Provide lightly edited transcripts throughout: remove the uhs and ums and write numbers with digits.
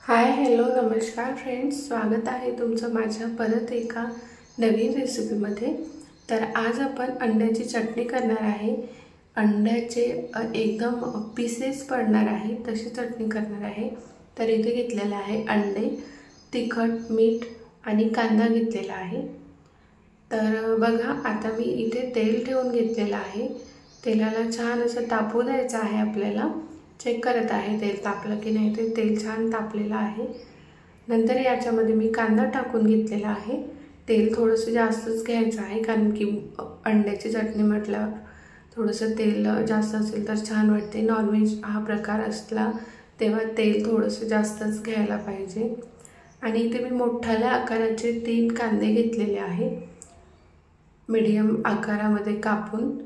Hi hello नमस्कार friends, स्वागत आहे तुमचं माझ्या परत एका नवीन रेसिपीमध्ये। तर आज आपण अंड्याची चटणी करणार आहे। अंड्याचे एकदम पीसेस पडणार आहे तशी चटणी करणार आहे। तर इथे घेतलेला आहे अंडे, तिखट, मीठ आणि कांदा घेतलेला आहे। तर बघा, आता मी इथे तेल ठेवून घेतलेलं आहे। तेलाला छान असं तापू द्यायचं आहे आपल्याला। चेक करत आहे तेल तापलं की नाही। ते तेल छान तापलेलं आहे। नंतर याच्यामध्ये मी कांदा टाकून घेतलेला आहे। तेल थोडंसं जास्तच घ्यायचं आहे, कारण की अंड्याची चटणी म्हटल्यावर थोडंसं तेल जास्त असेल तर छान वाटते। नॉनव्हेज हा प्रकार असला तेव्हा तेल थोडंसं जास्तच घ्यायला पाहिजे। आणि इथे मी मोठ्या आकाराचे 3 कांदे घेतलेले आहे, मीडियम आकारामध्ये कापून।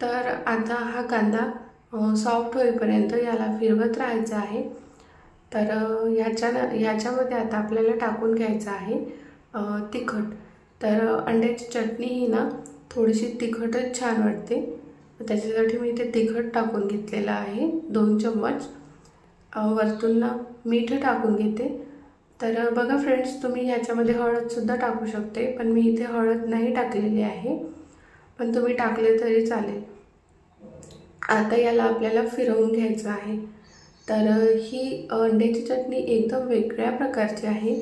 तर आता हा कांदा सॉफ्ट होईपर्यंत याला फिरवत राहायचं आहे। तर याच्यामध्ये आता आपल्याला टाकून घ्यायचं आहे तिखट। तर अंड्याची चटणी ही ना थोडीशी तिखटच छान वाटते, त्याच्यासाठी मी इथे तिखट टाकून घेतलेलं आहे 2 चम्मच। वरतून ना मीठ टाकून घेते। तर बघा फ्रेंड्स, तुम्ही याच्यामध्ये हळदसुद्धा टाकू शकते, पण मी इथे हळद नाही टाकलेली आहे, पण तुम्ही टाकले तरी चालेल। आता याला आपल्याला फिरवून घ्यायचं आहे। तर ही अंड्याची चटणी एकदम वेगळ्या प्रकारची आहे।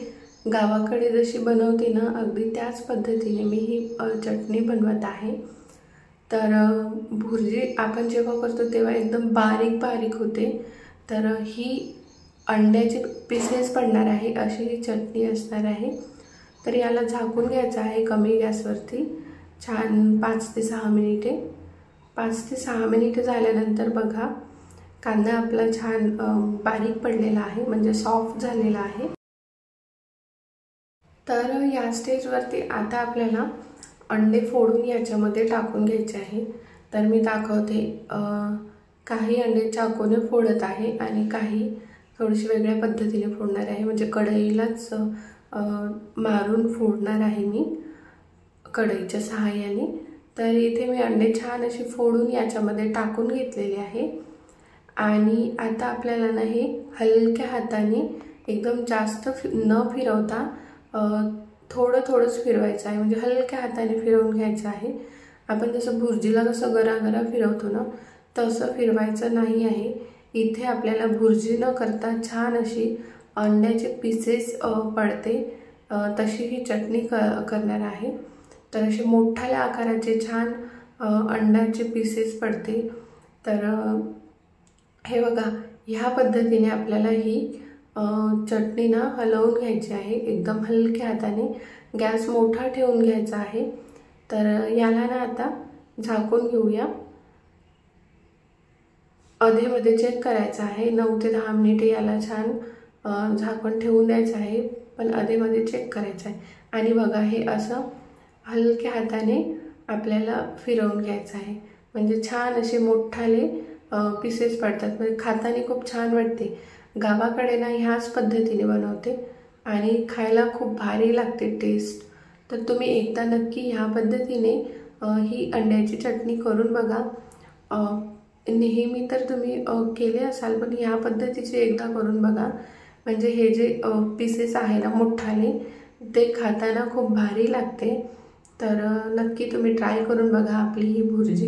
गावाकडे जशी बनवते ना, अगदी त्याच पद्धतीने मी ही चटणी बनवत आहे। तर भुर्जी आपण जेव्हा करतो तेव्हा एकदम बारीक बारीक होते। तर ही अंड्याचे पीसेस पडणार आहे अशी ही चटणी असणार आहे। तर याला झाकून घ्यायचं आहे कमी गॅसवरती छान 5 ते 6 मिनिटे। 5 ते 6 मिनिट झाल्यानंतर बघा, कांदा आपला छान बारीक पडलेला आहे, म्हणजे सॉफ्ट झालेला आहे। तर या स्टेजवरती आता आपल्याला अंडे फोडून याच्यामध्ये टाकून घ्यायचे आहे। तर मी दाखवते, काही अंडे चाकूने फोडत आहे आणि काही थोडीशी वेगळ्या पद्धतीने फोडणार आहे, म्हणजे कढईलाच मारून फोडणार आहे मी कढईच्या सहाय्याने। तर इथे मी अंडे छान असे फोडून याच्यामध्ये टाकून घेतलेले आहे। आणि आता आपल्याला ना हे हलक्या हाताने एकदम जास्त न फिरवता थोडं थोडंच फिरवायचं आहे, म्हणजे हलक्या हाताने फिरवून घ्यायचं आहे। आपण जसं भुर्जीला कसं गरागरा फिरवतो ना, तसं फिरवायचं नाही आहे। इथे आपल्याला भुर्जी न करता छान अशी अंड्याचे पीसेस पडते तशी ही चटणी करणार आहे। तर असे मोठ्या आकाराचे छान अंड्याचे पीसेस पडते। तर हे बघा, ह्या पद्धतीने आपल्याला ही चटणी ना हलवून घ्यायची आहे एकदम हलक्या हाताने। गॅस मोठा ठेवून घ्यायचा आहे। तर याला ना आता झाकून घेऊया। अधेमध्ये चेक करायचं आहे, 9 ते 10 मिनिटे याला छान झाकण ठेवून द्यायचं आहे, पण अधेमध्ये चेक करायचं आहे। आणि बघा, हे असं हलक्या हाताने आपल्याला फिरवून घ्यायचं आहे, म्हणजे छान असे मोठाले पीसेस पडतात, म्हणजे खाताना खूप छान वाटते। गावाकडे ना ह्याच पद्धतीने बनवते आणि खायला खूप भारी लागते टेस्ट। तर तुम्ही एकदा नक्की ह्या पद्धतीने ही अंड्याची चटणी करून बघा। नेहमी तर तुम्ही केले असाल, पण ह्या पद्धतीचे एकदा करून बघा, म्हणजे हे जे पीसेस आहे ना मोठाले, ते खाताना खूप भारी लागते। तर नक्की तुम्ही ट्राय करून बघा। आपली ही भुर्जी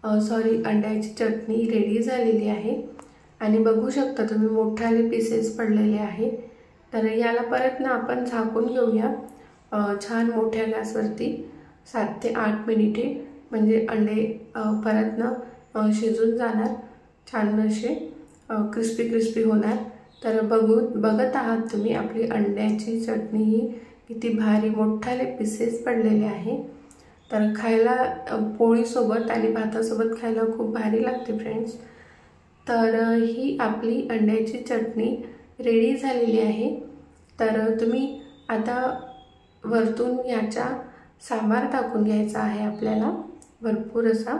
अंड्याची चटणी रेडी झालेली आहे। आणि बघू शकता तुम्ही मोठाले पीसेस पडलेले आहे। तर याला परत ना आपण झाकून घेऊया छान मोठ्या गॅसवरती 7 ते 8 मिनिटे, म्हणजे अंडे परत ना शिजून जाणार, छान असे क्रिस्पी क्रिस्पी होणार। तर बघत आहात तुम्ही आपली अंड्याची चटणी ही किती भारी मोठाले पीसेस पडलेले आहे। तर खायला पोळीसोबत आणि भातासोबत खायला खूप भारी लागते फ्रेंड्स। तर ही आपली अंड्याची चटणी रेडी झालेली आहे। तर तुम्ही आता वरतून याच्या सांबार टाकून घ्यायचा आहे आपल्याला, भरपूर असा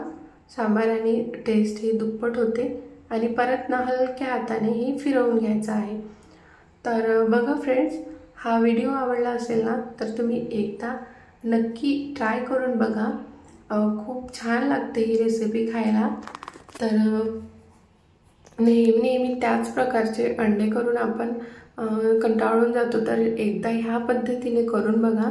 सांबार, आणि टेस्ट ही दुप्पट होते। आणि परत ना हलक्या हाताने ही फिरवून घ्यायचं आहे। तर बघा फ्रेंड्स, हा व्हिडिओ आवडला असेल ना, तर तुम्ही एकदा नक्की ट्राय करून बघा। खूप छान लागते ही रेसिपी खायला। तर नेहमी त्याच प्रकारचे अंडे करून आपण कंटाळून जातो, तर एकदा ह्या पद्धतीने करून बघा,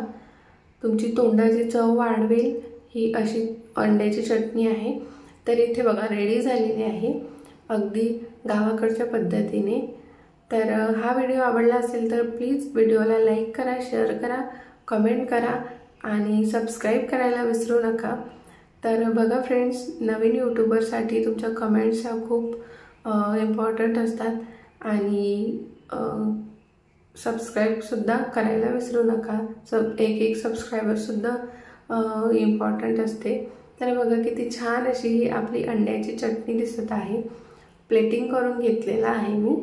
तुमची तोंडाची चव वाढवेल ही अशी अंड्याची चटणी आहे। तर इथे बघा रेडी झालेली आहे अगदी गावाकडच्या पद्धतीने। तर हा व्हिडिओ आवडला असेल तर प्लीज व्हिडिओला लाईक करा, शेअर करा, कमेंट करा आणि सबस्क्राईब करायला विसरू नका। तर बघा फ्रेंड्स, नवीन यूट्यूबरसाठी तुमच्या कमेंट्स ह्या खूप इम्पॉर्टंट असतात आणि सबस्क्राईबसुद्धा करायला विसरू नका। एक सबस्क्रायबरसुद्धा इम्पॉर्टंट असते। तर बघा किती छान अशी ही आपली अंड्याची चटणी दिसत आहे। प्लेटिंग करून घेतलेला आहे मी।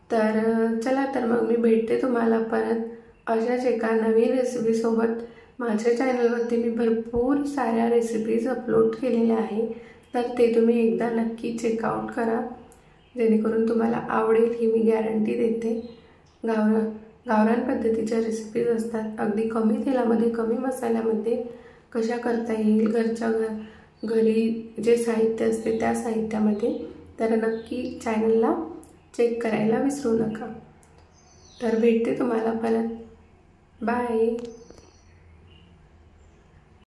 तर चला तर मग मी भेटते तुम्हाला परत अशाच एका नवीन रेसिपीसोबत। माझ्या चॅनलवरती मी भरपूर साऱ्या रेसिपीज अपलोड केलेल्या आहे, तर ते तुम्ही एकदा नक्की चेकआउट करा, जेणेकरून तुम्हाला आवडेल ही मी गॅरंटी देते। गावरान पद्धतीच्या रेसिपीज असतात, अगदी कमी तेलामध्ये कमी मसाल्यामध्ये कशा करता येईल घरच्या घरी जे साहित्य असते त्या साहित्यामध्ये। तर नक्की चॅनलला चेक करायला विसरू नका। तर भेटते तुम्हाला परत, बाय।